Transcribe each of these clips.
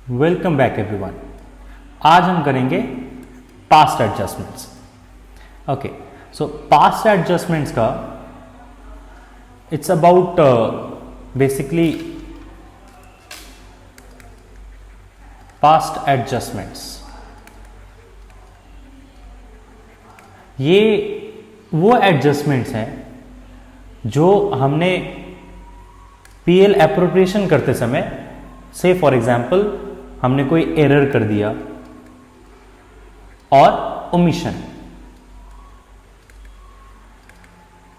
Welcome back everyone. आज हम करेंगे past adjustments. Okay, so past adjustments का it's about basically past adjustments. ये वो एडजस्टमेंट्स हैं जो हमने पीएल एप्रोप्रिएशन करते समय, से फॉर एग्जाम्पल हमने कोई एरर कर दिया और ओमिशन।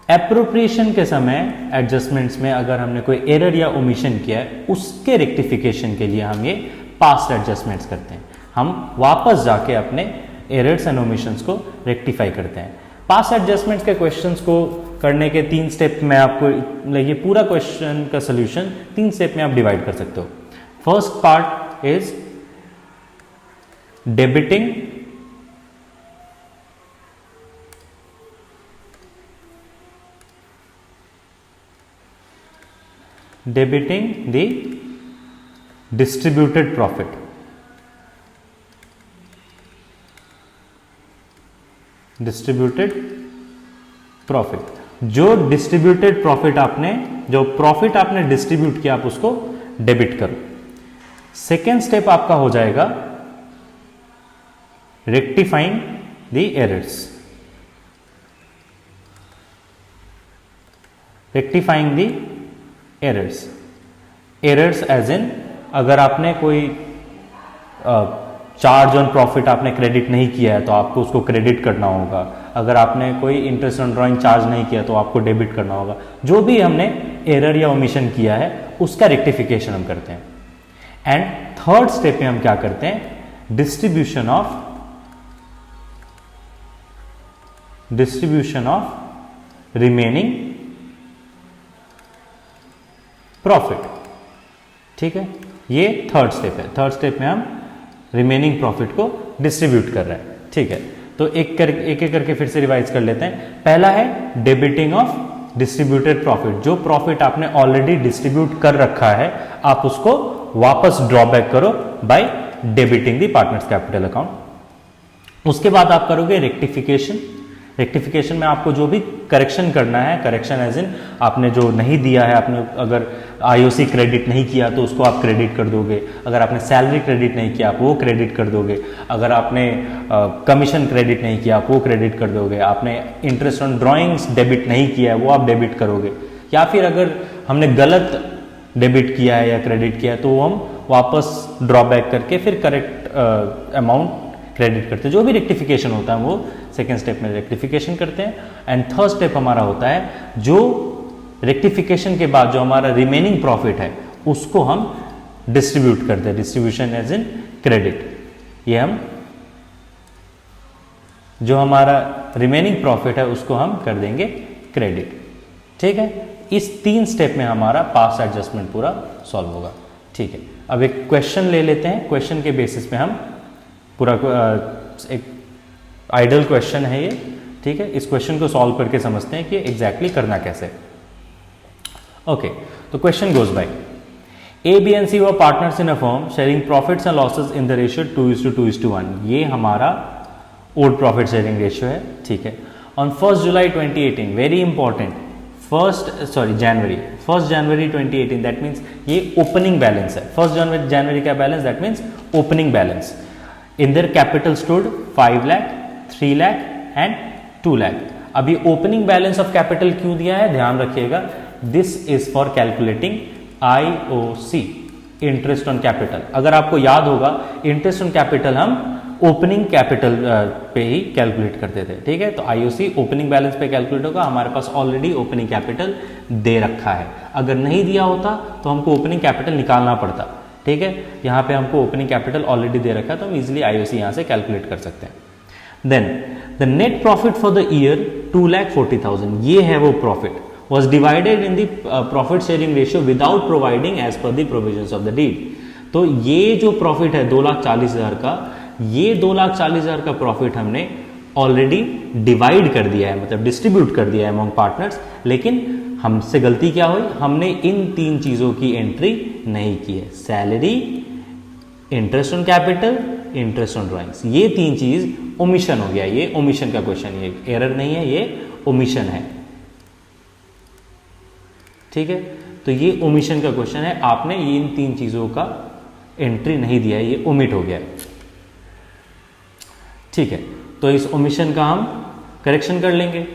एप्रोप्रिएशन के समय एडजस्टमेंट्स में अगर हमने कोई एरर या ओमिशन किया है, उसके रेक्टिफिकेशन के लिए हम ये पास्ट एडजस्टमेंट्स करते हैं। हम वापस जाके अपने एरर्स एंड ओमिशंस को रेक्टिफाई करते हैं। पास्ट एडजस्टमेंट्स के क्वेश्चंस को करने के 3 स्टेप में आपको, ये पूरा क्वेश्चन का सोल्यूशन 3 स्टेप में आप डिवाइड कर सकते हो। First part is debiting the distributed profit। Distributed profit, जो डिस्ट्रीब्यूटेड प्रॉफिट आपने, जो प्रॉफिट आपने डिस्ट्रीब्यूट किया, आप उसको डेबिट करो। सेकेंड स्टेप आपका हो जाएगा rectifying the errors. Rectifying the errors, errors as in अगर आपने कोई चार्ज ऑन प्रॉफिट आपने क्रेडिट नहीं किया है तो आपको उसको क्रेडिट करना होगा। अगर आपने कोई इंटरेस्ट ऑन ड्रॉइंग चार्ज नहीं किया तो आपको डेबिट करना होगा। जो भी हमने एरर या ओमिशन किया है उसका रेक्टिफिकेशन हम करते हैं। एंड थर्ड स्टेप में हम क्या करते हैं, डिस्ट्रीब्यूशन ऑफ रिमेनिंग प्रॉफिट। ठीक है, ये थर्ड स्टेप है। थर्ड स्टेप में हम रिमेनिंग प्रॉफिट को डिस्ट्रीब्यूट कर रहे हैं। ठीक है, तो एक एक करके फिर से रिवाइज कर लेते हैं। पहला है डेबिटिंग ऑफ डिस्ट्रीब्यूटेड प्रॉफिट। जो प्रॉफिट आपने ऑलरेडी डिस्ट्रीब्यूट कर रखा है, आप उसको वापस ड्रॉबैक करो by debiting the partners capital account. उसके बाद आप करोगे रेक्टिफिकेशन। रेक्टिफिकेशन में आपको जो भी करेक्शन करना है, करेक्शन एज इन आपने जो नहीं दिया है, आपने अगर आईओसी क्रेडिट नहीं किया तो उसको आप क्रेडिट कर दोगे। अगर आपने सैलरी क्रेडिट नहीं किया आप वो क्रेडिट कर दोगे। अगर आपने कमीशन क्रेडिट नहीं किया आप वो क्रेडिट कर दोगे। आपने इंटरेस्ट ऑन ड्रॉइंग्स डेबिट नहीं किया है वो आप डेबिट करोगे। या फिर अगर हमने गलत डेबिट किया है या क्रेडिट किया है तो हम वापस ड्रॉबैक करके फिर करेक्ट अमाउंट क्रेडिट करते हैं। जो भी रेक्टिफिकेशन होता है वो सेकेंड स्टेप में रेक्टिफिकेशन करते हैं। एंड थर्ड स्टेप हमारा होता है जो रेक्टिफिकेशन के बाद जो हमारा रिमेनिंग प्रॉफिट है उसको हम डिस्ट्रीब्यूट करते हैं। Distribution as in credit. ये हम जो हमारा रिमेनिंग प्रॉफिट है उसको हम कर देंगे क्रेडिट। ठीक है, इस 3 स्टेप में हमारा पास्ट एडजस्टमेंट पूरा सॉल्व होगा। ठीक है, अब एक क्वेश्चन ले लेते हैं। क्वेश्चन के बेसिस पे हम पूरा एक आइडल क्वेश्चन है ये। ठीक है, इस क्वेश्चन को सॉल्व करके समझते हैं कि एग्जैक्टली करना कैसे। ओके, तो question goes by A, B and C were partners in a firm sharing profits and losses in the ratio 2:2:1। ये हमारा ओल्ड प्रॉफिट शेयरिंग रेशियो है। ठीक है, on 1 July 2018, very important, 1 January 2018, that means ये opening balance है। 1 जनवरी का balance, that means opening balance. In their capital stood 5 lakh, 3 lakh and 2 lakh. अभी opening balance of capital क्यों दिया है, ध्यान रखिएगा। This is for calculating IOC, interest on capital. अगर आपको याद होगा, इंटरेस्ट ऑन कैपिटल हम ओपनिंग कैपिटल पे ही कैलकुलेट करते थे। ठीक है, तो IOC ओपनिंग बैलेंस पे कैलकुलेट होगा। हमारे पास ऑलरेडी ओपनिंग कैपिटल दे रखा है। अगर नहीं दिया होता तो हमको ओपनिंग कैपिटल निकालना पड़ता। ठीक है, यहाँ पे हमको ओपनिंग कैपिटल ऑलरेडी दे रखा है तो हम इजिली IOC यहाँ से कैलकुलेट कर सकते हैं। Then the net profit for the year 2,40,000, ये है वो profit, was divided in the profit sharing ratio without providing as per the provisions of the deed। तो ये जो प्रॉफिट है 2,40,000 का, ये 2,40,000 का प्रॉफिट हमने ऑलरेडी डिवाइड कर दिया है, मतलब डिस्ट्रीब्यूट कर दिया है अमंग पार्टनर्स। लेकिन हमसे गलती क्या हुई, हमने इन 3 चीजों की एंट्री नहीं की है, salary, interest on capital, interest on drawings, ये तीन चीज ओमिशन हो गया, ये ओमिशन का क्वेश्चन, ये एरर नहीं है, ये ओमिशन है, ठीक है। तो ये ओमिशन का क्वेश्चन है, आपने ये इन तीन चीजों का एंट्री नहीं दिया है, ये ओमिट हो गया है, ठीक है। तो इस ओमिशन का हम करेक्शन कर लेंगे।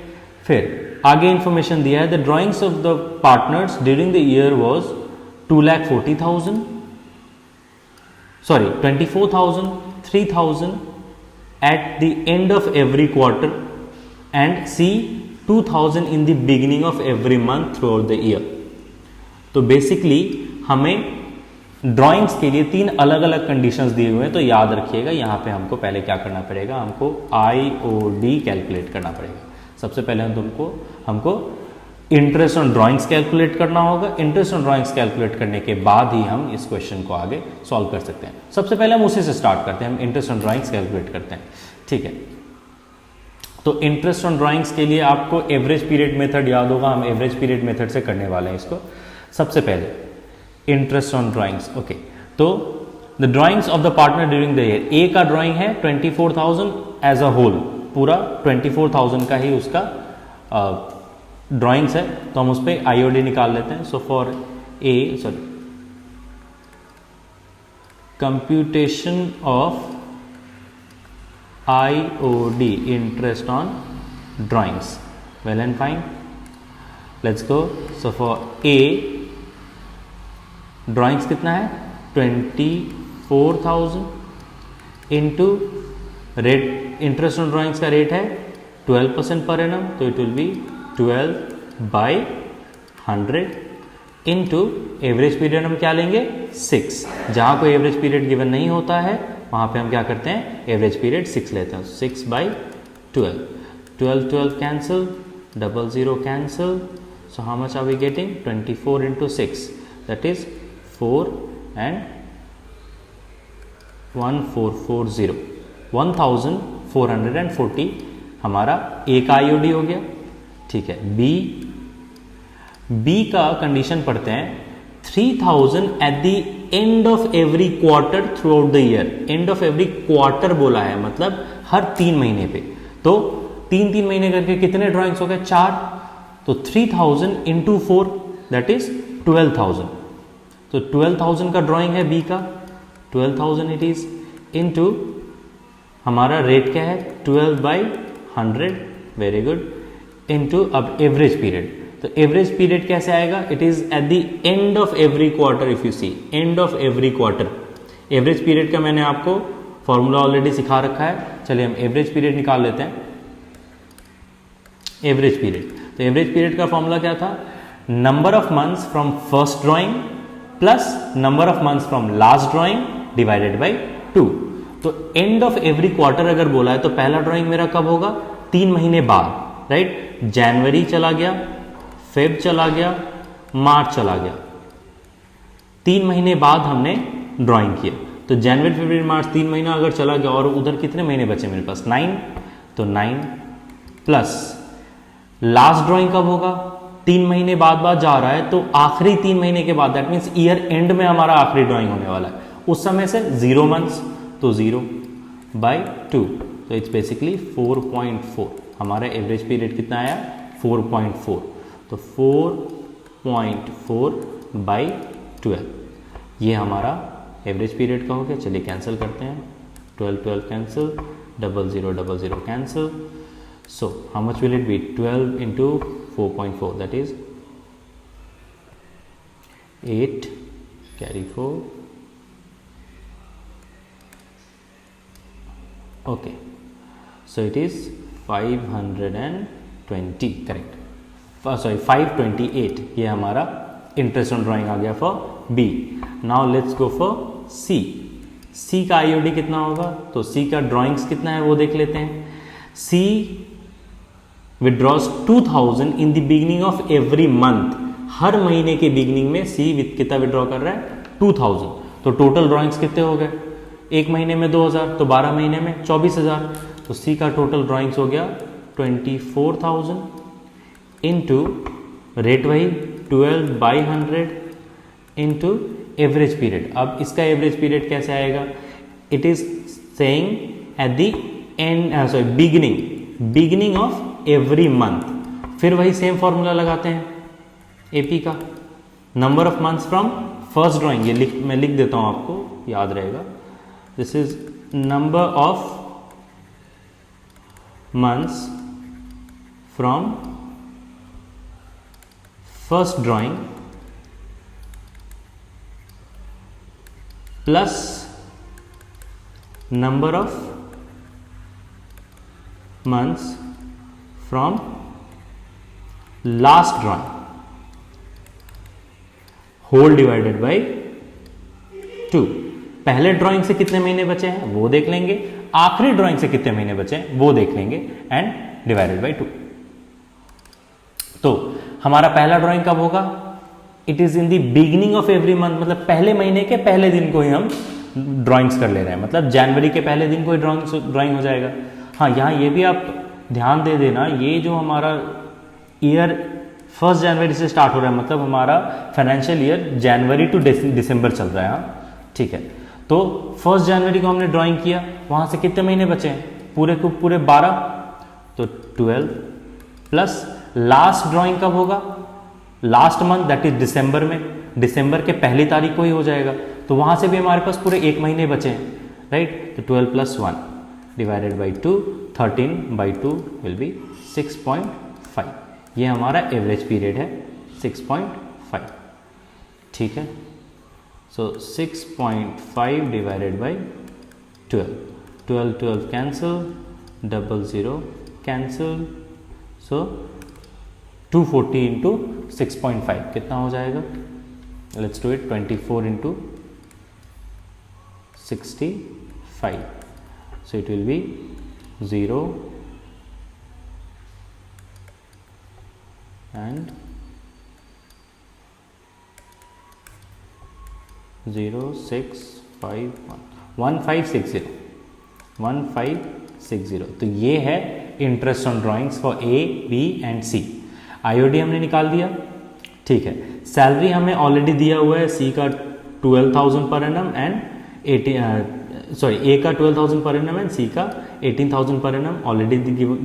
फिर आगे इंफॉर्मेशन दिया है, the drawings of the partners during the year was 2,40,000, sorry 24,000, 3,000 at the end of every quarter and C 2,000 in the beginning of every month throughout the year। तो बेसिकली हमें ड्राइंग्स के लिए तीन अलग अलग कंडीशंस दिए हुए हैं, तो याद रखिएगा यहाँ पे हमको पहले क्या करना पड़ेगा, हमको IOD कैलकुलेट करना पड़ेगा। सबसे पहले हमको इंटरेस्ट ऑन ड्राइंग्स कैलकुलेट करना होगा। इंटरेस्ट ऑन ड्राइंग्स कैलकुलेट करने के बाद ही हम इस क्वेश्चन को आगे सॉल्व कर सकते हैं। सबसे पहले हम उसी से स्टार्ट करते हैं, हम इंटरेस्ट ऑन ड्राइंग्स कैलकुलेट करते हैं, ठीक है। तो इंटरेस्ट ऑन ड्राइंग्स के लिए आपको एवरेज पीरियड मेथड याद होगा, हम एवरेज पीरियड मेथड से करने वाले हैं इसको। सबसे पहले इंटरेस्ट ऑन ड्राइंग्स, ओके। तो the drawings of the partner during the year, A का ड्राइंग है 24,000 एज अ होल, पूरा 24,000 का ही उसका ड्राइंग्स है, तो हम उस पर IOD निकाल लेते हैं। So for computation of IOD, interest on drawings, well and fine, let's go. So for a drawings कितना है 24,000 into rate, interest on drawings का रेट है 12% पर एनम, तो it will be 12/100 into average period हम क्या लेंगे 6। जहां कोई एवरेज पीरियड गिवन नहीं होता है वहां पे हम क्या करते हैं, एवरेज पीरियड 6 लेते हैं। 6/12, 12 cancel, 00 cancel, so how much are we getting, 24 into 6, that is 4 and 1440, 1440 हमारा ए का IOD हो गया, ठीक है। बी का कंडीशन पढ़ते हैं, 3,000 eight the end of every quarter through out the year. And of every quarter बोला है, मतलब हर 3 महीने पे, तो 3 महीने करके कितने ड्राइंग्स हो गए 4, तो 3,000 इंटू 4 दैट इज 12,000। तो 12,000 का ड्राइंग है बी का, 12,000 इट इज इनटू हमारा रेट क्या है 12/100, वेरी गुड, इनटू अब एवरेज पीरियड। तो एवरेज पीरियड कैसे आएगा, it is at the end of every quarter, if you see end of every quarter. Average period का मैंने आपको फॉर्मूला ऑलरेडी सिखा रखा है, चलिए हम एवरेज पीरियड निकाल लेते हैं। एवरेज पीरियड, तो एवरेज पीरियड का फॉर्मूला क्या था, number of months from first drawing plus number of months from last drawing divided by 2। तो एंड ऑफ एवरी क्वार्टर अगर बोला है तो पहला ड्राइंग मेरा कब होगा, 3 महीने बाद, राइट। जनवरी चला गया, फेब चला गया, मार्च चला गया, 3 महीने बाद हमने ड्राइंग किया। तो जनवरी फरवरी मार्च 3 महीना अगर चला गया और उधर कितने महीने बचे मेरे पास 9, तो 9 प्लस लास्ट ड्राइंग कब होगा, 3 महीने बाद जा रहा है, तो आखिरी 3 महीने के बाद, दैट मीन्स ईयर एंड में हमारा आखिरी ड्राइंग होने वाला है, उस समय से 0 मंथ्स, तो 0/2, तो इट्स बेसिकली 4.4। हमारा एवरेज पीरियड कितना आया 4.4, तो 4.4/12 ये हमारा एवरेज पीरियड का हो गया। चलिए कैंसिल करते हैं, 12 cancel, 00 cancel, so how much will it be, 12 into 4.4, that is 8, carry 4, okay, so it is 520, correct, sorry 528, ये हमारा इंटरेस्ट ऑन ड्राइंग आ गया for B. Now let's go for C. C का IOD कितना होगा, तो सी का ड्राइंग्स कितना है वो देख लेते हैं। सी withdraws 2,000 in the beginning of every month, हर महीने के बिगिनिंग में सी कितना विड्रॉ कर रहा है 2,000। तो टोटल ड्राइंग्स कितने हो गए, एक महीने में 2,000, तो 12 महीने में 24,000। तो सी का टोटल ड्राइंग्स हो गया 24,000 इंटू रेट वही 12/100 इंटू एवरेज पीरियड, अब इसका एवरेज पीरियड कैसे आएगा? It is saying at the and beginning of every month. फिर वही सेम फॉर्मूला लगाते हैं एपी का, number of months from first drawing, ये मैं लिख देता हूं आपको याद रहेगा। This is number of months from first drawing plus number of months from last drawing whole divided by 2। पहले ड्राइंग से कितने महीने बचे हैं वो देख लेंगे, आखिरी ड्राइंग से कितने महीने बचे हैं वो देख लेंगे, एंड डिवाइडेड बाय 2। तो हमारा पहला ड्राइंग कब होगा? It is in the beginning of every month, मतलब पहले महीने के पहले दिन को ही हम ड्राइंग्स कर ले रहे हैं, मतलब जनवरी के पहले दिन को ही ड्राइंग हो जाएगा। हाँ, यहाँ ये भी आप ध्यान दे देना, ये जो हमारा ईयर 1 जनवरी से स्टार्ट हो रहा है, मतलब हमारा फाइनेंशियल ईयर जनवरी टू दिसंबर चल रहा है। हाँ ठीक है, तो 1 जनवरी को हमने ड्राइंग किया, वहां से कितने महीने बचे हैं? पूरे को पूरे 12, तो 12 प्लस लास्ट ड्राइंग कब होगा? लास्ट मंथ, दैट इज दिसंबर में, दिसंबर के पहली तारीख को ही हो जाएगा, तो वहां से भी हमारे पास पूरे 1 महीने बचे हैं, राइट। तो 12 plus 1 divided by 2, 13 by 2 will be 6.5। ये हमारा एवरेज पीरियड है 6.5, ठीक है। So 6.5 divided by 12, 12 cancel, 00 cancel, so 240 into 6.5 कितना हो जाएगा? Let's do it, 24 into 65, so it will be 0 and 1560। तो ये है interest on drawings for A, B and C. IOD हमने निकाल दिया, ठीक है। सैलरी हमें ऑलरेडी दिया हुआ है, सी का 12,000 पर एनम एंड ए का 12,000 पर एनम एंड सी का 18,000 पर एनम ऑलरेडी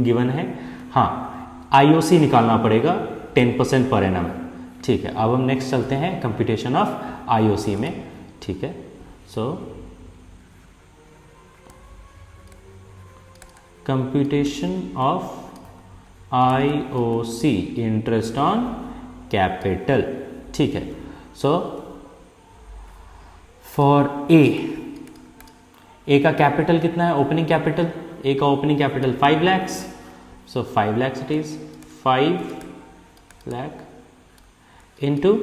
गिवन है। हाँ, आईओसी निकालना पड़ेगा 10% पर एनम, ठीक है। अब हम नेक्स्ट चलते हैं कंप्यूटेशन ऑफ आईओसी में, ठीक है। So computation of IOC, interest on capital, ठीक है। सो फॉर ए का कैपिटल कितना है? ओपनिंग कैपिटल, ए का opening capital 5 lakhs, so 5 lakhs it is 5 lakh into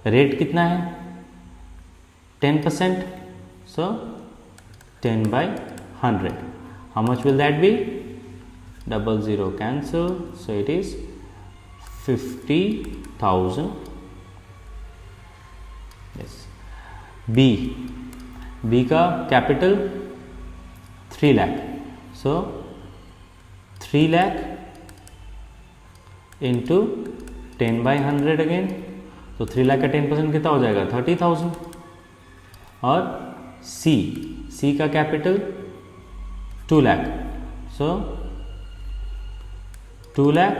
rate कितना है? 10%, so 10/100. How much will that be? 00 cancel, so it is 50,000. Yes. B का capital 3 lakh, so 3 lakh into 10/100 again, तो 3 लाख का 10% कितना हो जाएगा? 30,000। और सी का कैपिटल 2 लाख, सो 2 लाख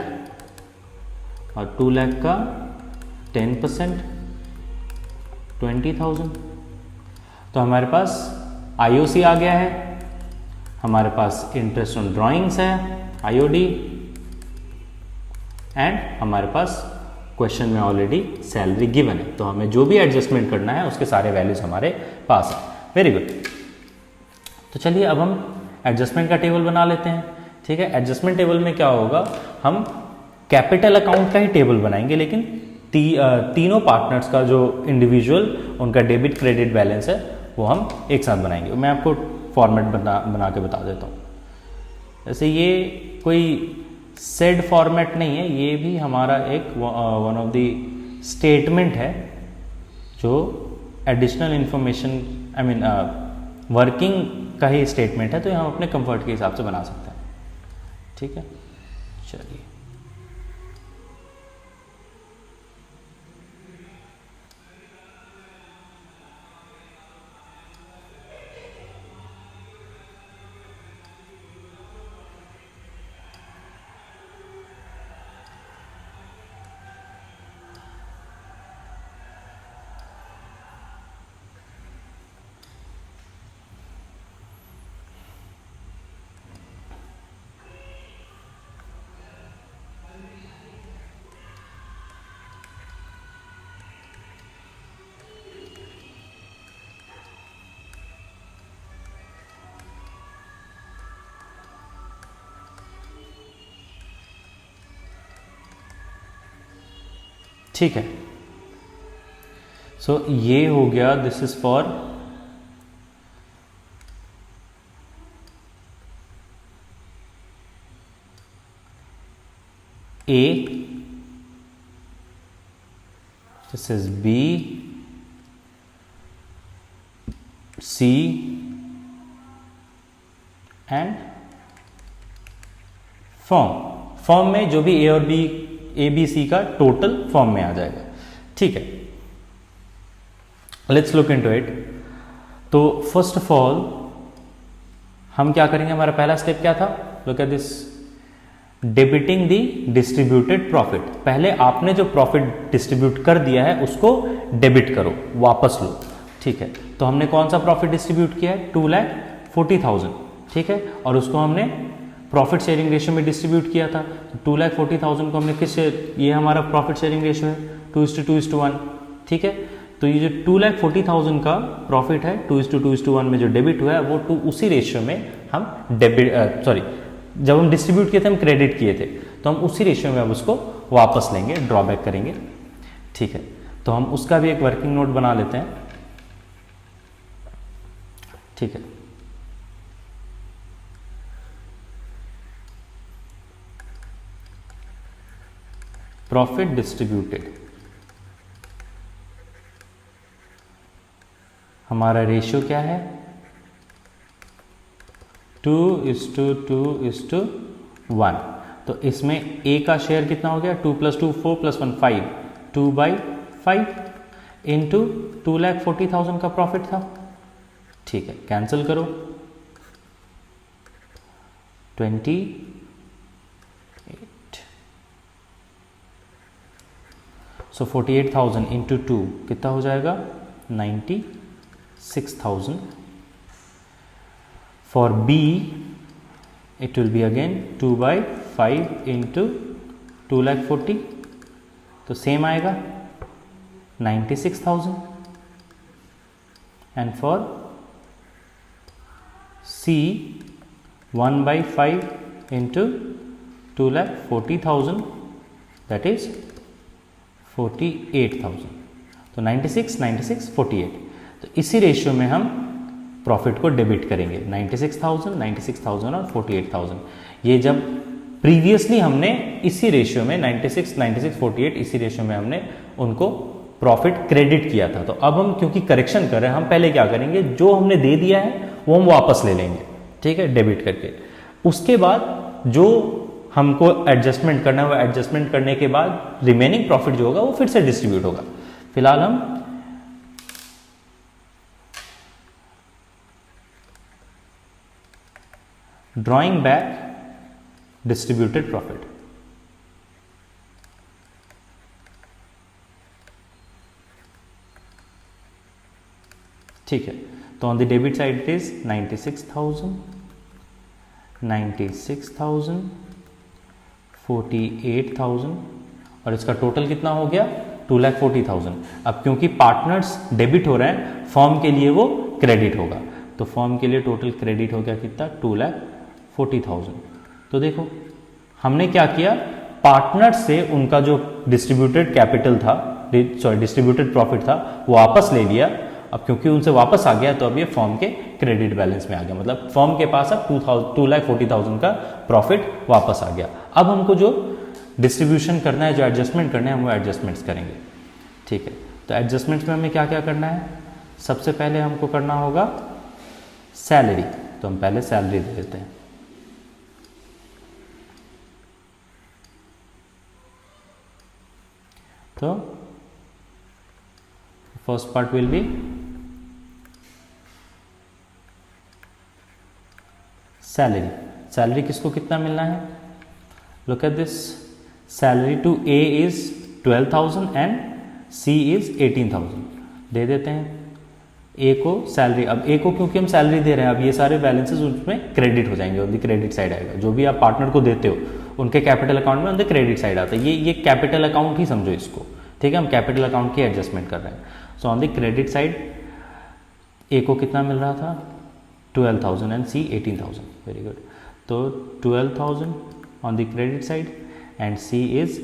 और 2 लाख का 10% 20,000। तो हमारे पास आईओसी आ गया है, हमारे पास इंटरेस्ट ऑन ड्राइंग्स है आईओडी, एंड हमारे पास क्वेश्चन में ऑलरेडी सैलरी गिवन है, तो हमें जो भी एडजस्टमेंट करना है उसके सारे वैल्यूज हमारे पास है। Very good. तो चलिए अब हम एडजस्टमेंट का टेबल बना लेते हैं, ठीक है। एडजस्टमेंट टेबल में क्या होगा, हम कैपिटल अकाउंट का ही टेबल बनाएंगे, लेकिन तीनों पार्टनर्स का जो इंडिविजुअल उनका डेबिट क्रेडिट बैलेंस है वो हम एक साथ बनाएंगे। मैं आपको फॉर्मेट बना के बता देता हूँ। जैसे ये कोई सेड फॉर्मेट नहीं है, ये भी हमारा एक वन ऑफ द स्टेटमेंट है जो additional information, I mean working का ही स्टेटमेंट है, तो हम अपने कंफर्ट के हिसाब से बना सकते हैं, ठीक है। चलिए ठीक है। सो ये हो गया, this is for A, this is B, C and form में जो भी ए और बी, ए बी सी का टोटल फॉर्म में आ जाएगा। ठीक है, लेट्स लुक इनटू इट। तो फर्स्ट ऑफ ऑल हम क्या करेंगे, हमारा पहला स्टेप क्या था, look at this, debiting the distributed profit. पहले आपने जो प्रॉफिट डिस्ट्रीब्यूट कर दिया है उसको डेबिट करो, वापस लो। ठीक है, तो हमने कौन सा प्रॉफिट डिस्ट्रीब्यूट किया है, 2,40,000। ठीक है, और उसको हमने प्रॉफिट शेयरिंग रेशियो में डिस्ट्रीब्यूट किया था। तो 2,40,000 को हमने किस, ये हमारा प्रॉफिट शेयरिंग रेशियो है 2:2:1। ठीक है, तो ये जो 2,40,000 का प्रॉफिट है 2:2:1 में जो डेबिट हुआ है वो उसी रेशियो में हम जब हम डिस्ट्रीब्यूट किए थे हम क्रेडिट किए थे, तो हम उसी रेशियो में अब उसको वापस लेंगे, ड्रॉबैक करेंगे। ठीक है, तो हम उसका भी एक वर्किंग नोट बना लेते हैं। ठीक है, प्रॉफिट डिस्ट्रीब्यूटेड, हमारा रेशियो क्या है, 2:2:1। तो इसमें ए का शेयर कितना हो गया, 2 + 2 4 + 1 5, 2/5 इंटू 2,40,000 का प्रॉफिट था। ठीक है, कैंसिल करो, 28। सो 48,000 इंटू 2 कितना हो जाएगा, 96,000। For B, it will be again 2/5 into 2,40,000, तो सेम आएगा 96,000। And for C, 1/5 into 2,40,000, that is 48,000। तो 96, 96, 48। तो इसी रेशियो में हम प्रॉफिट को डेबिट करेंगे, 96,000, 96,000 और 48,000। ये जब प्रीवियसली हमने इसी रेशियो में 96, 96, 48 इसी रेशियो में हमने उनको प्रॉफिट क्रेडिट किया था। तो अब हम क्योंकि करेक्शन कर रहे हैं, हम पहले क्या करेंगे, जो हमने दे दिया है वो हम वापस ले लेंगे। ठीक है, डेबिट करके। उसके बाद जो हमको एडजस्टमेंट करना है वो एडजस्टमेंट करने के बाद रिमेनिंग प्रॉफिट जो होगा वो फिर से डिस्ट्रीब्यूट होगा। फिलहाल हम ड्रॉइंग बैक डिस्ट्रीब्यूटेड प्रॉफिट। ठीक है, तो on the debit side it is 96,000, 96,000, 48,000 और इसका टोटल कितना हो गया, 2,40,000। अब क्योंकि पार्टनर्स डेबिट हो रहे हैं, फॉर्म के लिए वो क्रेडिट होगा, तो फॉर्म के लिए टोटल क्रेडिट हो गया कितना, 2,40,000। तो देखो हमने क्या किया, पार्टनर्स से उनका जो डिस्ट्रीब्यूटेड कैपिटल था, डिस्ट्रीब्यूटेड प्रॉफिट था, वो वापस ले लिया। अब क्योंकि उनसे वापस आ गया तो अब ये फॉर्म के क्रेडिट बैलेंस में आ गया, मतलब फॉर्म के पास अब 2,40,000 का प्रॉफिट वापस आ गया। अब हमको जो डिस्ट्रीब्यूशन करना है, जो एडजस्टमेंट करना है, हम वो एडजस्टमेंट्स करेंगे। ठीक है, तो एडजस्टमेंट्स में हमें क्या क्या करना है, सबसे पहले हमको करना होगा सैलरी। तो हम पहले सैलरी दे देते हैं। तो first part will be salary. Salary किसको कितना मिलना है, look at this, salary to A is 12,000 and C is 18,000। दे देते हैं ए को सैलरी। अब ए को क्योंकि हम सैलरी दे रहे हैं, अब ये सारे बैलेंसेस उसमें क्रेडिट हो जाएंगे, ऑन द क्रेडिट साइड आएगा। जो भी आप पार्टनर को देते हो उनके कैपिटल अकाउंट में ऑन द क्रेडिट साइड आता है। ये कैपिटल अकाउंट ही समझो इसको। ठीक है, हम कैपिटल अकाउंट की एडजस्टमेंट कर रहे हैं। So on the credit side A को कितना मिल रहा था, 12,000 एंड सी 18,000। Very good. तो 12,000 on the credit side and C is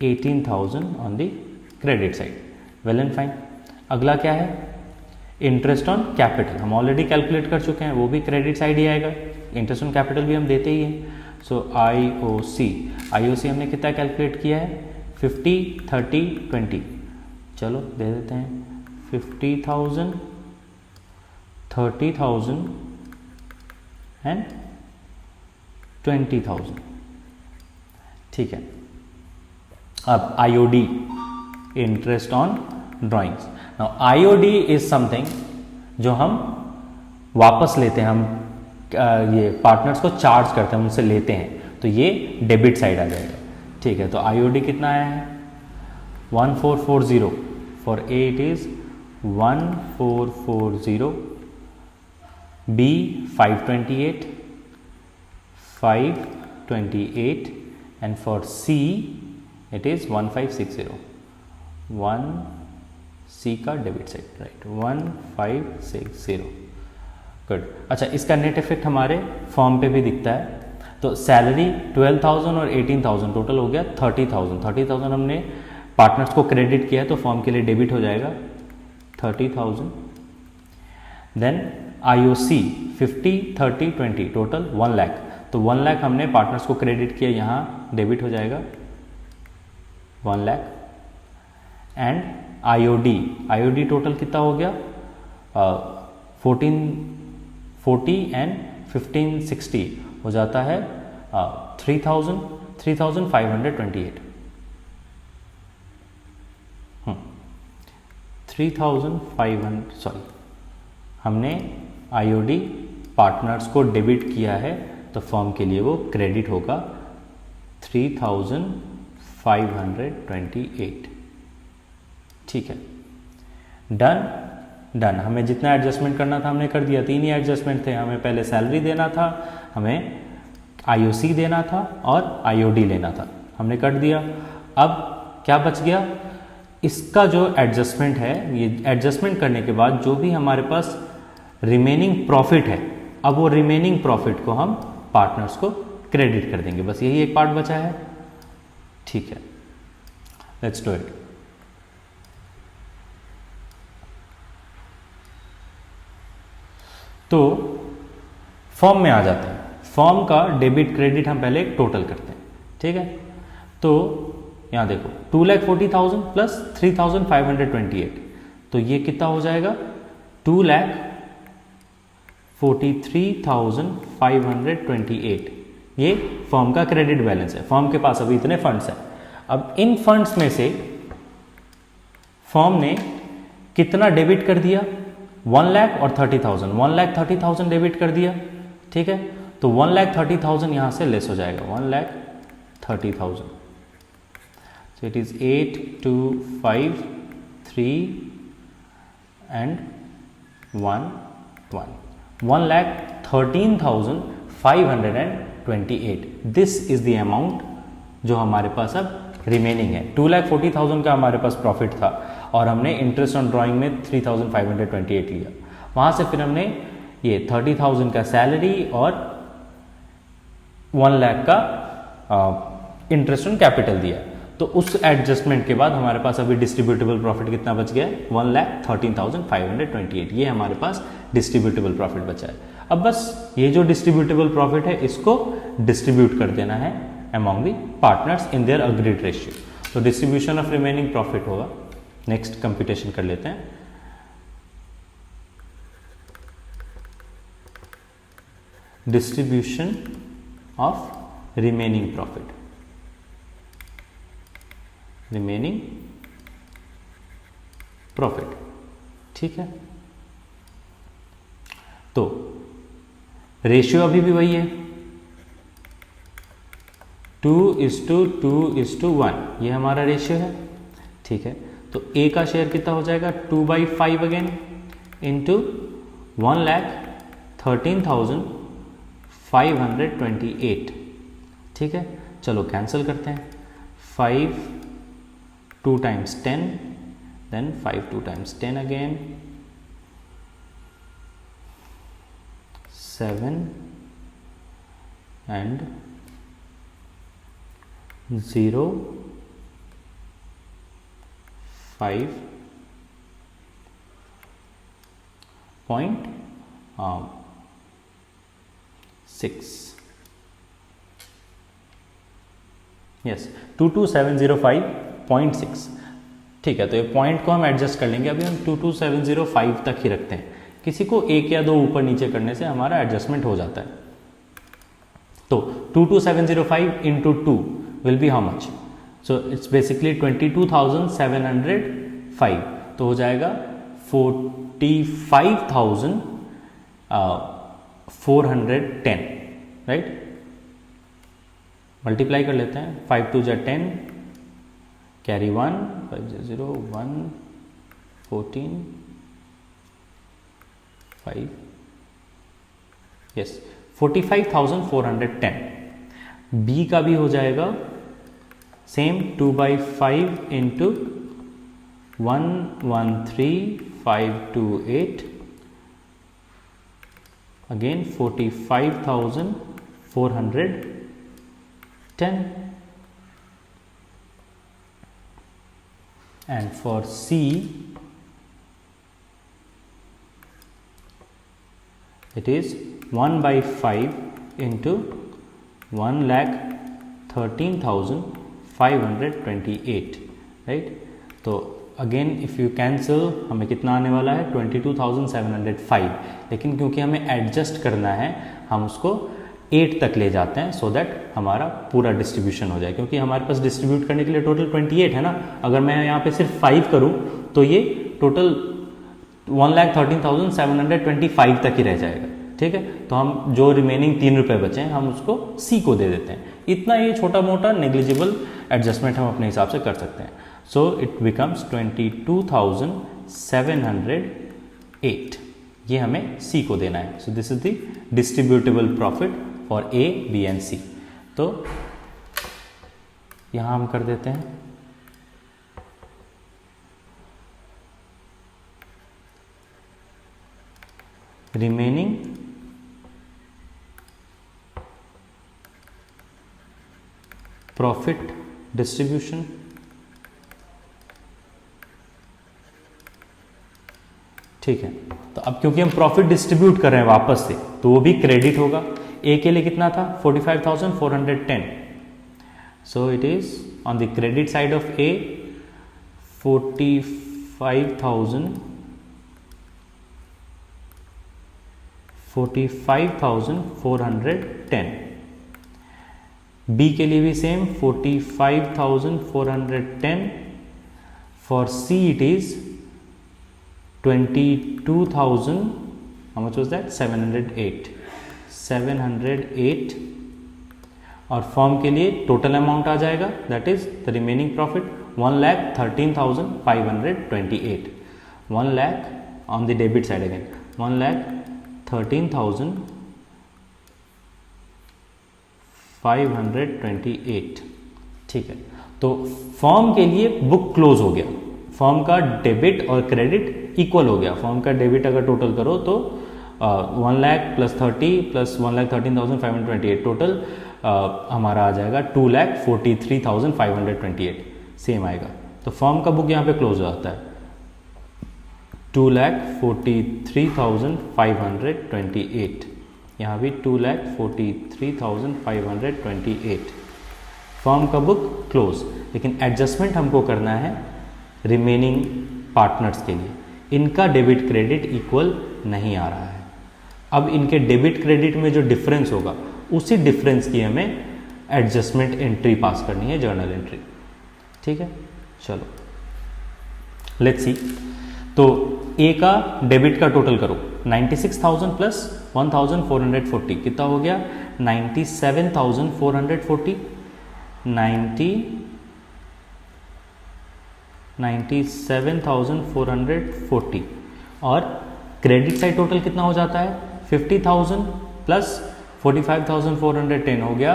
18,000 on the credit side. Well and fine. अगला क्या है, इंटरेस्ट ऑन कैपिटल, हम ऑलरेडी कैलकुलेट कर चुके हैं, वो भी क्रेडिट साइड ही आएगा, इंटरेस्ट ऑन कैपिटल भी हम देते ही हैं। सो IOC हमने कितना कैलकुलेट किया है, 50, 30, 20, चलो दे देते हैं 50,000, 30,000 एंड 20,000। ठीक है, अब IOD, interest on drawings. Now IOD is something जो हम वापस लेते हैं, हम ये पार्टनर्स को चार्ज करते हैं, उनसे लेते हैं, तो ये डेबिट साइड आ जाएगा। ठीक है, तो IOD कितना आया है, 1440, for A it is 1440, B 528 and for C it is 1560, 1 C का डेबिट साइड, राइट, 1560। गुड। अच्छा, इसका नेट इफेक्ट हमारे फॉर्म पे भी दिखता है। तो सैलरी 12,000 और 18,000 टोटल हो गया 30,000। 30,000 हमने पार्टनर्स को क्रेडिट किया है, तो फॉर्म के लिए डेबिट हो जाएगा 30,000। देन IOC 50, 30, 20 टोटल 1 लाख, तो 1 लाख हमने पार्टनर्स को क्रेडिट किया, यहाँ डेबिट हो जाएगा 1 लाख। एंड IOD टोटल कितना हो गया, 1440 एंड 1560 हो जाता है 3,528। 3,500, सॉरी, हमने IOD पार्टनर्स को डेबिट किया है, तो फर्म के लिए वो क्रेडिट होगा 3,528। ठीक है, डन। हमें जितना एडजस्टमेंट करना था हमने कर दिया, 3 ही एडजस्टमेंट थे, हमें पहले सैलरी देना था, हमें IOC देना था और IOD लेना था, हमने कर दिया। अब क्या बच गया, इसका जो एडजस्टमेंट है, ये एडजस्टमेंट करने के बाद जो भी हमारे पास रिमेनिंग प्रॉफिट है, अब वो रिमेनिंग प्रॉफिट को हम पार्टनर्स को क्रेडिट कर देंगे, बस यही एक पार्ट बचा है। ठीक है, लेट्स डू इट। तो फॉर्म में आ जाते हैं, फॉर्म का डेबिट क्रेडिट हम पहले टोटल करते हैं। ठीक है, तो यहां देखो 2,40,000 प्लस 3,528, तो ये कितना हो जाएगा, 2,43,528। ये फर्म का क्रेडिट बैलेंस है, फर्म के पास अभी इतने फंड्स हैं। अब इन फंड्स में से फर्म ने कितना डेबिट कर दिया, 1 लाख और 30,000, 1,30,000 डेबिट कर दिया। ठीक है, तो 1,30,000 यहां से लेस हो जाएगा, 1,30,000। सो it is 8, 2, 5, 3 and 1, 1, 1,13,528। This is the amount जो हमारे पास अब रिमेनिंग है। 2,40,000 का हमारे पास प्रॉफिट था और हमने इंटरेस्ट ऑन ड्राइंग में 3,528 लिया, वहां से फिर हमने ये 30,000 का सैलरी और 1 लाख का इंटरेस्ट ऑन कैपिटल दिया। तो उस एडजस्टमेंट के बाद हमारे पास अभी डिस्ट्रीब्यूटेबल प्रॉफिट कितना बच गया, 1,13,528। ये हमारे पास डिस्ट्रीब्यूटेबल प्रॉफिट बचा है। अब बस ये जो डिस्ट्रीब्यूटेबल प्रॉफिट है, इसको डिस्ट्रीब्यूट कर देना है among the partners in their agreed ratio. तो डिस्ट्रीब्यूशन ऑफ रिमेनिंग प्रॉफिट होगा। नेक्स्ट कंप्यूटेशन कर लेते हैं। Distribution of remaining profit, remaining profit. ठीक है, तो रेशियो अभी भी वही है, 2:2:1, ये हमारा रेशियो है। ठीक है, तो A का शेयर कितना हो जाएगा, 2/5 अगेन इंटू 1,13,528। ठीक है, चलो कैंसिल करते हैं, 5 2 times 10, then 5 2 times 10 again, 7 and 0 yes 22705.6। ठीक है, तो ये पॉइंट को हम एडजस्ट कर लेंगे। अभी हम 22705 तक ही रखते हैं, किसी को एक या दो ऊपर नीचे करने से हमारा एडजस्टमेंट हो जाता है। तो 22705 into 2 will be how much? So it's basically 22,705, तो हो जाएगा 45,410, राइट। मल्टीप्लाई कर लेते हैं, 5 2 जा 10, कैरी 1, 5 0 1, 14 5, यस 45,410। बी का भी हो जाएगा same 2/5 into 113,528, again 45,410। And for C, it is 1/5 into 1,13,528, right? तो अगेन इफ़ यू कैंसिल हमें कितना आने वाला है 22,705, लेकिन क्योंकि हमें एडजस्ट करना है हम उसको 8 तक ले जाते हैं, सो दैट हमारा पूरा डिस्ट्रीब्यूशन हो जाए। क्योंकि हमारे पास डिस्ट्रीब्यूट करने के लिए टोटल 28 है ना, अगर मैं यहाँ पे सिर्फ 5 करूँ तो ये टोटल 1,13,725 तक ही रह जाएगा। ठीक है, तो हम जो रिमेनिंग 3 रुपये बचे हैं हम उसको सी को दे देते हैं। इतना ये छोटा मोटा नेग्लिजिबल एडजस्टमेंट हम अपने हिसाब से कर सकते हैं। सो इट बिकम्स 22,708, ये हमें सी को देना है। So this is the distributable profit for A, B and C. तो यहां हम कर देते हैं रिमेनिंग प्रॉफिट डिस्ट्रीब्यूशन ठीक है। तो अब क्योंकि हम प्रॉफिट डिस्ट्रीब्यूट कर रहे हैं वापस से, तो वो भी क्रेडिट होगा। ए के लिए कितना था 45,410, so it is on the credit side of A 45,410। B के लिए भी same 45,410। For C it is 22,000, how much was that? 708। और फॉर्म के लिए टोटल अमाउंट आ जाएगा, that is the remaining profit 1,13,528। 1 lakh on the debit side again 1,13,528। ठीक है, तो फॉर्म के लिए बुक क्लोज हो गया। फॉर्म का डेबिट और क्रेडिट इक्वल हो गया। फॉर्म का डेबिट अगर टोटल करो तो 1 लाख प्लस 30 प्लस 1,13,528 टोटल हमारा आ जाएगा 2,43,528 सेम आएगा। तो फॉर्म का बुक यहाँ पे क्लोज हो जाता है 2,43,528। यहाँ भी 2,43,528 फॉर्म का बुक क्लोज। लेकिन एडजस्टमेंट हमको करना है रिमेनिंग पार्टनर्स के लिए। इनका डेबिट क्रेडिट इक्वल नहीं आ रहा है। अब इनके डेबिट क्रेडिट में जो डिफरेंस होगा उसी डिफरेंस की हमें एडजस्टमेंट एंट्री पास करनी है, जर्नल एंट्री। ठीक है, चलो लेट्स सी। तो ए का डेबिट का टोटल करो 96,000 प्लस 1,440 कितना हो गया 97,440। 97,440 और क्रेडिट साइड टोटल कितना हो जाता है 50,000 प्लस 45,410 हो गया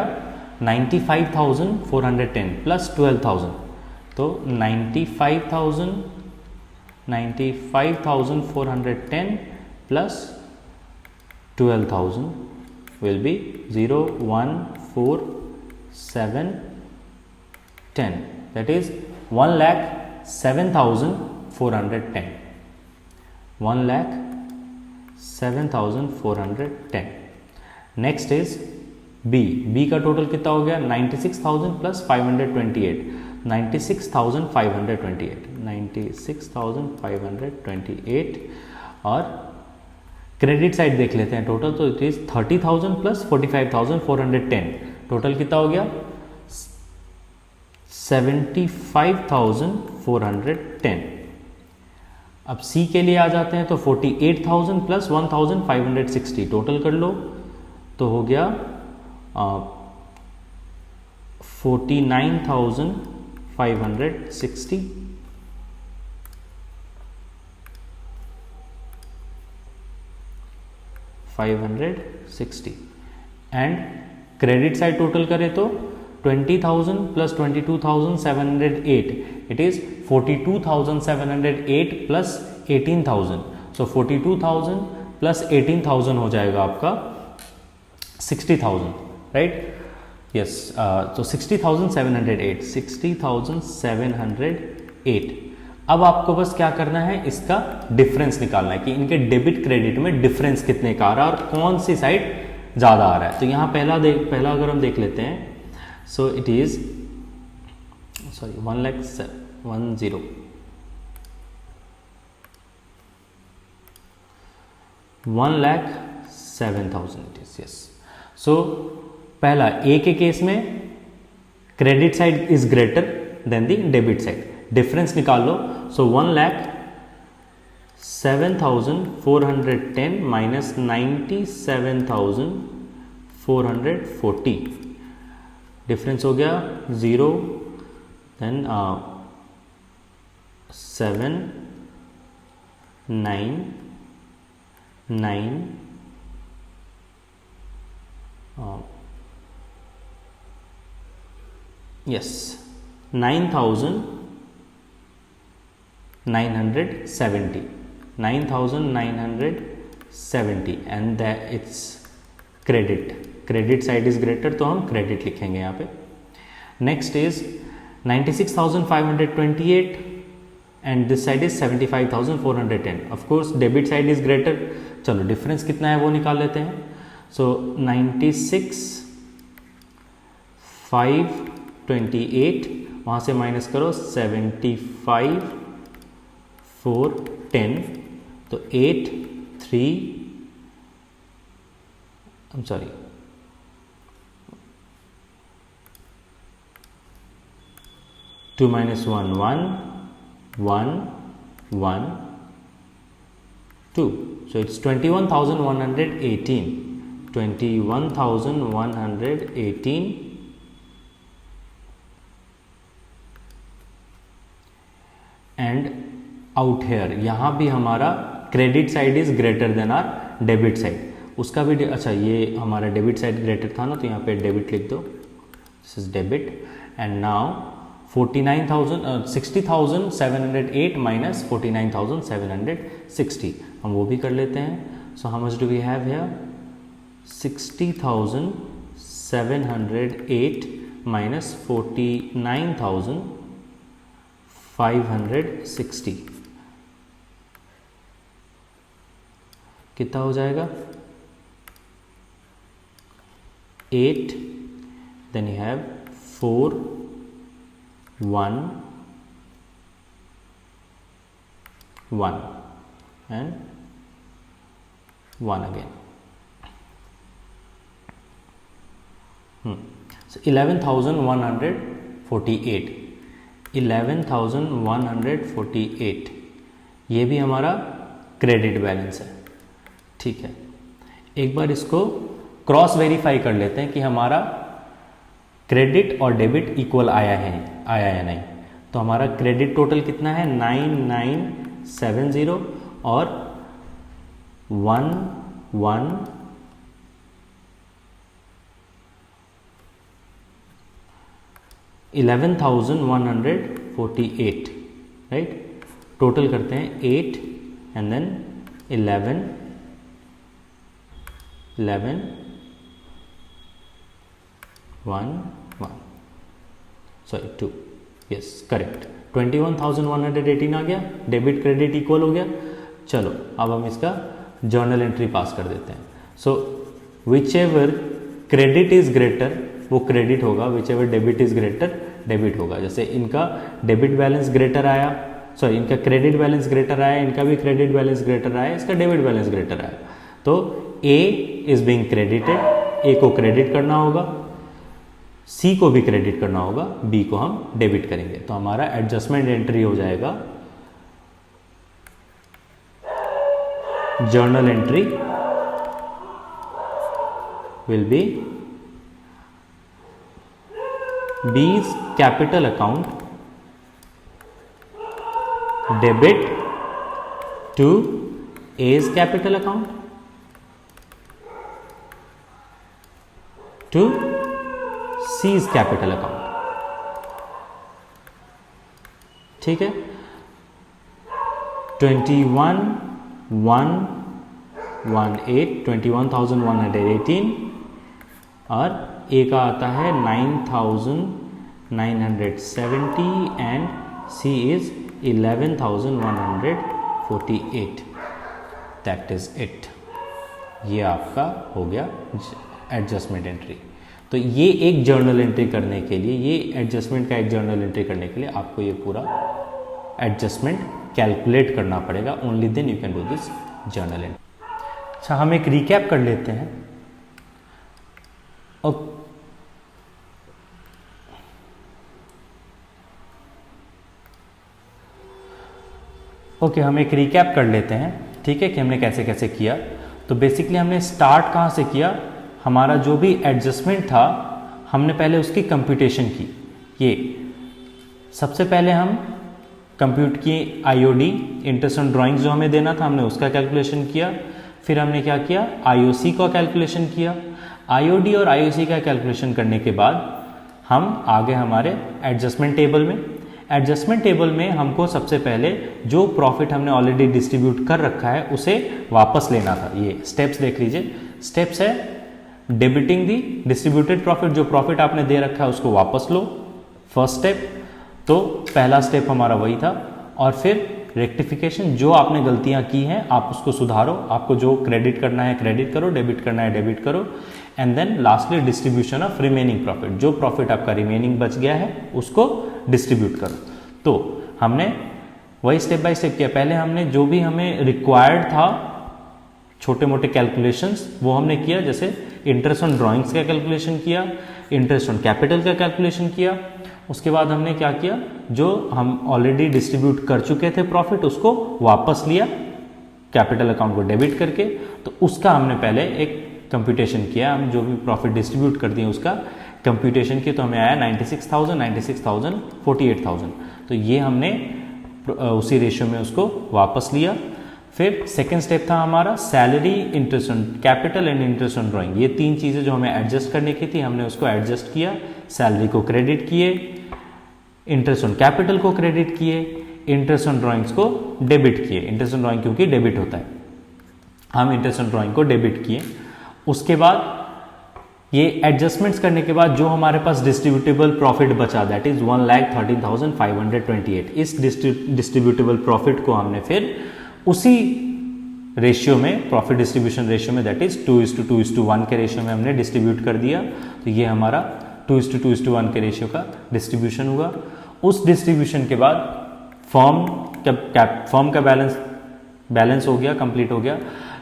95,410 प्लस 12,000, तो 95,410 plus 12,000 will be 0, 1, 4, 7, 10, that is 7,410, 1,07,410. Next is B का टोटल कितना हो गया 96,000 प्लस 528, 96,528 और क्रेडिट साइड देख लेते हैं टोटल, तो इट इज 30,000 प्लस 45,410, टोटल कितना हो गया 75,410. अब सी के लिए आ जाते हैं तो 48,000 प्लस 1,560, टोटल कर लो तो हो गया 49,560. एंड क्रेडिट साइड टोटल करें तो 20,000 plus 22,708, it is 42,708 plus 18,000. So 42,000 plus 18,000 हो जाएगा आपका 60,000, राइट. यस, तो 60,708. अब आपको बस क्या करना है, इसका डिफरेंस निकालना है कि इनके डेबिट क्रेडिट में डिफरेंस कितने का आ रहा है और कौन सी साइड ज़्यादा आ रहा है. तो यहाँ पहला अगर हम देख लेते हैं, सो it is 1,07,000 it is. yes. सो पहला ए के केस में credit side is greater then the debit side, difference निकाल लो. सो 1,07,410 माइनस 97,440, डिफरेंस हो गया 0, then 7, 9, 9, yes, 9,970, 9,970 and that it's credit side is greater, तो हम क्रेडिट लिखेंगे यहाँ पे. Next is 96,528 and this side is 75,410. Of course debit side is greater. चलो difference कितना है वो निकाल लेते हैं. सो 96,528 वहाँ से माइनस करो 75,410, तो 2 minus 1, 1, 1, 1, 2. So it's 21,118. 21,118. And out here, यहाँ भी हमारा credit side is greater than our debit side. उसका भी अच्छा, ये हमारा डेबिट साइड ग्रेटर था ना, तो यहाँ पे डेबिट लिख दो. This is debit. And now 60,708 minus 49,760, हम वो भी कर लेते हैं. So how much do we have here, 60,708 minus 49,560 कितना हो जाएगा 8, then you have 4, 1, 1 and 1 again. So 11,148. 11,148 ये भी हमारा क्रेडिट बैलेंस है. ठीक है, एक बार इसको क्रॉस वेरीफाई कर लेते हैं कि हमारा क्रेडिट और डेबिट इक्वल आया या नहीं. तो हमारा क्रेडिट टोटल कितना है 9970 और 11,148, राइट. टोटल करते हैं 8 and then 11, 1, 1, sorry 2, yes correct. 21,118 आ गया, डेबिट क्रेडिट इक्वल हो गया। चलो अब हम इसका जर्नल एंट्री पास कर देते हैं। So whichever credit is greater वो क्रेडिट होगा, whichever debit is greater debit होगा। जैसे इनका डेबिट बैलेंस ग्रेटर आया, सॉरी इनका क्रेडिट बैलेंस ग्रेटर आया, इनका भी क्रेडिट बैलेंस ग्रेटर आया, इसका डेबिट बैलेंस ग्रेटर आया, तो ए इज बीइंग क्रेडिटेड, ए को क्रेडिट करना होगा, सी को भी क्रेडिट करना होगा, बी को हम डेबिट करेंगे। तो हमारा एडजस्टमेंट एंट्री हो जाएगा journal entry will be B's capital account debit to A's capital account to C's capital account। ठीक है, 21,118 और ए का आता है 9,970 and C is 11,148। That is it. ये आपका हो गया एडजस्टमेंट एंट्री। तो ये एक जर्नल एंट्री करने के लिए, ये एडजस्टमेंट का एक जर्नल एंट्री करने के लिए आपको ये पूरा एडजस्टमेंट कैलकुलेट करना पड़ेगा। Only then you can do this journal entry. अच्छा, हम एक रिकैप कर लेते हैं। ओके, हम एक रिकैप कर लेते हैं, ठीक है, कि हमने कैसे कैसे किया। तो बेसिकली हमने स्टार्ट कहाँ से किया, हमारा जो भी एडजस्टमेंट था हमने पहले उसकी कंप्यूटेशन की। ये सबसे पहले हम कंप्यूट किए आईओडी, इंटरेस्ट ऑन ड्राइंग्स जो हमें देना था हमने उसका कैलकुलेशन किया। फिर हमने क्या किया, आईओसी का कैलकुलेशन किया। आईओडी और आईओसी का कैलकुलेशन करने के बाद हम आगे हमारे एडजस्टमेंट टेबल में। एडजस्टमेंट टेबल में हमको सबसे पहले जो प्रॉफिट हमने ऑलरेडी डिस्ट्रीब्यूट कर रखा है उसे वापस लेना था। ये स्टेप्स देख लीजिए। स्टेप्स है डेबिटिंग दी डिस्ट्रीब्यूटेड प्रॉफिट, जो प्रॉफिट आपने दे रखा है उसको वापस लो, फर्स्ट स्टेप। तो पहला स्टेप हमारा वही था। और फिर रेक्टिफिकेशन, जो आपने गलतियां की हैं आप उसको सुधारो, आपको जो क्रेडिट करना है क्रेडिट करो, डेबिट करना है डेबिट करो। And then lastly distribution of remaining profit, जो प्रॉफिट आपका रिमेनिंग बच गया है उसको डिस्ट्रीब्यूट करो। तो हमने वही स्टेप बाय स्टेप किया। पहले हमने जो भी हमें रिक्वायर्ड था छोटे मोटे कैलकुलेशंस वो हमने किया, जैसे इंटरेस्ट ऑन ड्राइंग्स का कैलकुलेशन किया, इंटरेस्ट ऑन कैपिटल का कैलकुलेशन किया। उसके बाद हमने क्या किया, जो हम ऑलरेडी डिस्ट्रीब्यूट कर चुके थे प्रॉफिट उसको वापस लिया कैपिटल अकाउंट को डेबिट करके। तो उसका हमने पहले एक कंप्यूटेशन किया, हम जो भी प्रॉफिट डिस्ट्रीब्यूट कर दिए उसका कंप्यूटेशन किया। तो हमें आया 96,000, 96,000, 48,000। तो ये हमने उसी रेशियो में उसको वापस लिया। फिर सेकेंड स्टेप था हमारा salary, interest on capital and interest on drawing. ये तीन चीज़ें जो हमें एडजस्ट करने की थी हमने उसको एडजस्ट किया। सैलरी को क्रेडिट किए, इंटरेस्ट ऑन कैपिटल को क्रेडिट किए, इंटरेस्ट ऑन ड्राइंग्स को डेबिट किए। इंटरेस्ट ऑन ड्राइंग क्योंकि डेबिट होता है, हम इंटरेस्ट ऑन ड्राइंग को डेबिट किए। उसके बाद ये एडजस्टमेंट्स करने के बाद जो हमारे पास डिस्ट्रीब्यूटेबल प्रॉफिट बचा दैट इज 1,13,528। इस डिस्ट्रीब्यूटेबल प्रॉफिट को हमने फिर उसी रेशियो में, प्रॉफिट डिस्ट्रीब्यूशन रेशियो में, दैट इज 2:2:1 के रेशियो में हमने डिस्ट्रीब्यूट कर दिया। तो ये हमारा 2:2:1 के रेशियो का डिस्ट्रीब्यूशन हुआ। उस डिस्ट्रीब्यूशन के बाद फर्म का बैलेंस हो गया, कंप्लीट हो गया।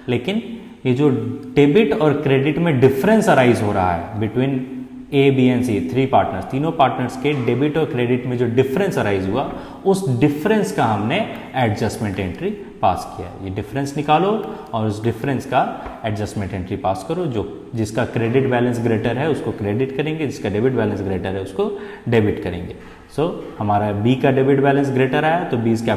लेकिन ये जो डेबिट और क्रेडिट में डिफरेंस अराइज हो रहा है between A, B and C, three partners, तीनों पार्टनर्स के डेबिट और क्रेडिट में जो डिफरेंस अराइज हुआ उस डिफरेंस का हमने एडजस्टमेंट एंट्री पास किया। ये डिफरेंस निकालो और उस डिफरेंस का एडजस्टमेंट एंट्री पास करो। जो जिसका क्रेडिट बैलेंस ग्रेटर है उसको क्रेडिट करेंगे, जिसका डेबिट बैलेंस ग्रेटर है उसको डेबिट करेंगे। सो हमारा बी का डेबिट बैलेंस ग्रेटर आया तो बी कैपिटल